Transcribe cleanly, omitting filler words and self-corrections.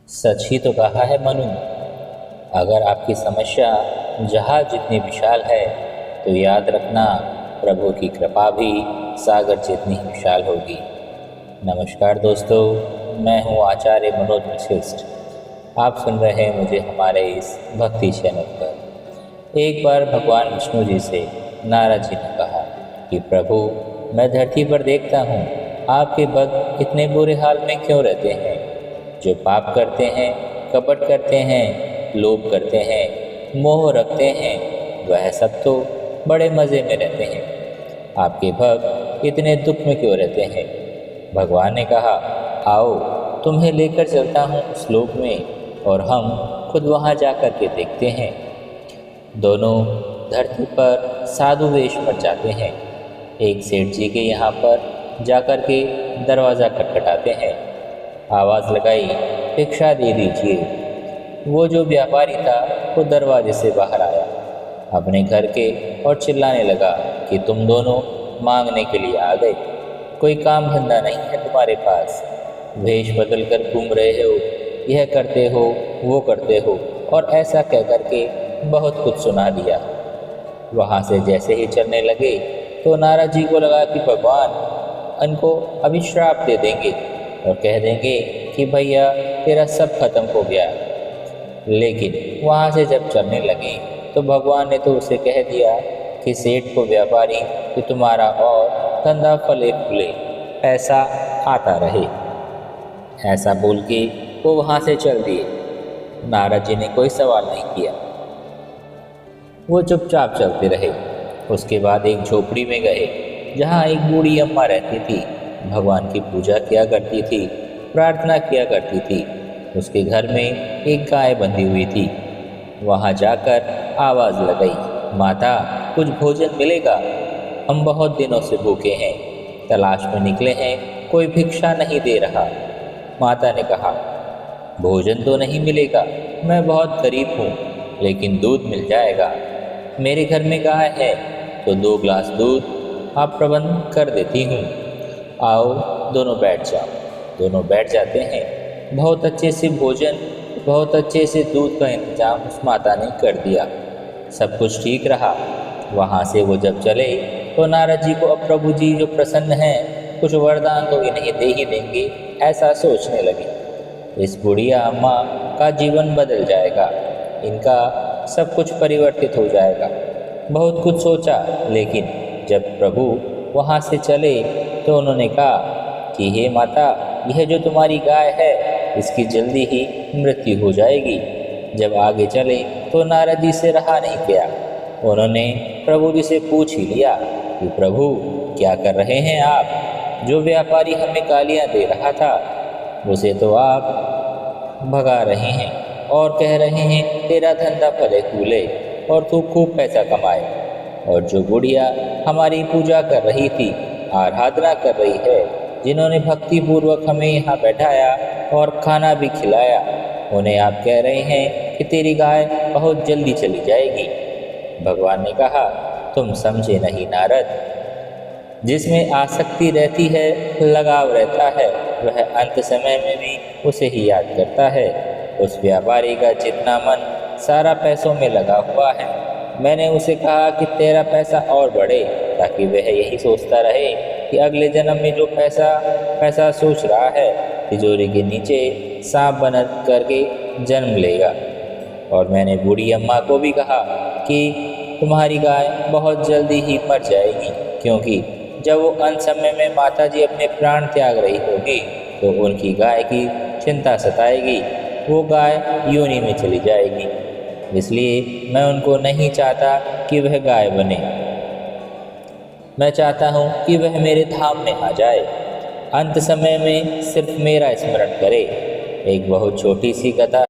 सच ही तो कहा है मनु। अगर आपकी समस्या जहाज जितनी विशाल है तो याद रखना प्रभु की कृपा भी सागर जितनी ही विशाल होगी। नमस्कार दोस्तों, मैं हूँ आचार्य मनोज वशिष्ठ। आप सुन रहे हैं मुझे हमारे इस भक्ति चैनल पर। एक बार भगवान विष्णु जी से नारद जी ने कहा कि प्रभु, मैं धरती पर देखता हूँ आपके भक्त इतने बुरे हाल में क्यों रहते हैं। जो पाप करते हैं, कपट करते हैं, लोभ करते हैं, मोह रखते हैं, वह सब तो बड़े मज़े में रहते हैं। आपके भक्त इतने दुख में क्यों रहते हैं। भगवान ने कहा, आओ तुम्हें लेकर चलता हूँ उस लोक में और हम खुद वहाँ जा कर के देखते हैं। दोनों धरती पर साधु वेश पर जाते हैं। एक सेठ जी के यहाँ पर जाकर के दरवाज़ा खटखटाते हैं। आवाज़ लगाई, भिक्षा दे दीजिए। वो जो व्यापारी था वो दरवाजे से बाहर आया अपने घर के और चिल्लाने लगा कि तुम दोनों मांगने के लिए आ गए। कोई काम धंधा नहीं है तुम्हारे पास, वेश बदल कर घूम रहे हो, यह करते हो वो करते हो, और ऐसा कह कर के बहुत कुछ सुना दिया। वहाँ से जैसे ही चलने लगे तो नारद जी को लगा कि भगवान इनको अभी श्राप दे देंगे और कह देंगे कि भैया तेरा सब खत्म हो गया। लेकिन वहाँ से जब चलने लगे तो भगवान ने तो उसे कह दिया कि सेठ को व्यापारी कि तुम्हारा और धंधा फले फूले, ऐसा आता रहे। ऐसा बोल के वो वहाँ से चल दिए। नारद जी ने कोई सवाल नहीं किया, वो चुपचाप चलते रहे। उसके बाद एक झोपड़ी में गए जहाँ एक बूढ़ी अम्मा रहती थी। भगवान की पूजा किया करती थी, प्रार्थना किया करती थी। उसके घर में एक गाय बंधी हुई थी। वहाँ जाकर आवाज़ लगाई, माता कुछ भोजन मिलेगा, हम बहुत दिनों से भूखे हैं, तलाश में निकले हैं, कोई भिक्षा नहीं दे रहा। माता ने कहा, भोजन तो नहीं मिलेगा, मैं बहुत गरीब हूँ, लेकिन दूध मिल जाएगा। मेरे घर में गाय है तो 2 गिलास दूध आप प्रबंध कर देती हूँ। आओ दोनों बैठ जाओ। दोनों बैठ जाते हैं। बहुत अच्छे से भोजन, बहुत अच्छे से दूध का इंतजाम उस माता ने कर दिया। सब कुछ ठीक रहा। वहाँ से वो जब चले तो नारद जी को अब प्रभु जी जो प्रसन्न हैं, कुछ वरदान तो इन्हें दे ही देंगे, ऐसा सोचने लगे। इस बुढ़िया अम्मा का जीवन बदल जाएगा, इनका सब कुछ परिवर्तित हो जाएगा। बहुत कुछ सोचा, लेकिन जब प्रभु वहाँ से चले तो उन्होंने कहा कि हे माता, यह जो तुम्हारी गाय है इसकी जल्दी ही मृत्यु हो जाएगी। जब आगे चले तो नारद जी से रहा नहीं गया। उन्होंने प्रभु जी से पूछ ही लिया कि प्रभु क्या कर रहे हैं आप। जो व्यापारी हमें गालियाँ दे रहा था उसे तो आप भगा रहे हैं और कह रहे हैं तेरा धंधा फले फूले और तू खूब पैसा कमाए। और जो बुढ़िया हमारी पूजा कर रही थी, आराधना कर रही है, जिन्होंने भक्ति पूर्वक हमें यहाँ बैठाया और खाना भी खिलाया, उन्हें आप कह रहे हैं कि तेरी गाय बहुत जल्दी चली जाएगी। भगवान ने कहा, तुम समझे नहीं नारद, जिसमें आसक्ति रहती है, लगाव रहता है, वह अंत समय में भी उसे ही याद करता है। उस व्यापारी का जितना मन सारा पैसों में लगा हुआ है, मैंने उसे कहा कि तेरा पैसा और बढ़े, ताकि वह यही सोचता रहे कि अगले जन्म में जो पैसा सोच रहा है, तिजोरी के नीचे सांप बन करके जन्म लेगा। और मैंने बूढ़ी अम्मा को भी कहा कि तुम्हारी गाय बहुत जल्दी ही मर जाएगी, क्योंकि जब वो अंत समय में माता जी अपने प्राण त्याग रही होगी तो उनकी गाय की चिंता सताएगी, वो गाय योनि में चली जाएगी। इसलिए मैं उनको नहीं चाहता कि वह गाय बने। मैं चाहता हूँ कि वह मेरे धाम में आ जाए, अंत समय में सिर्फ मेरा स्मरण करे। एक बहुत छोटी सी कथा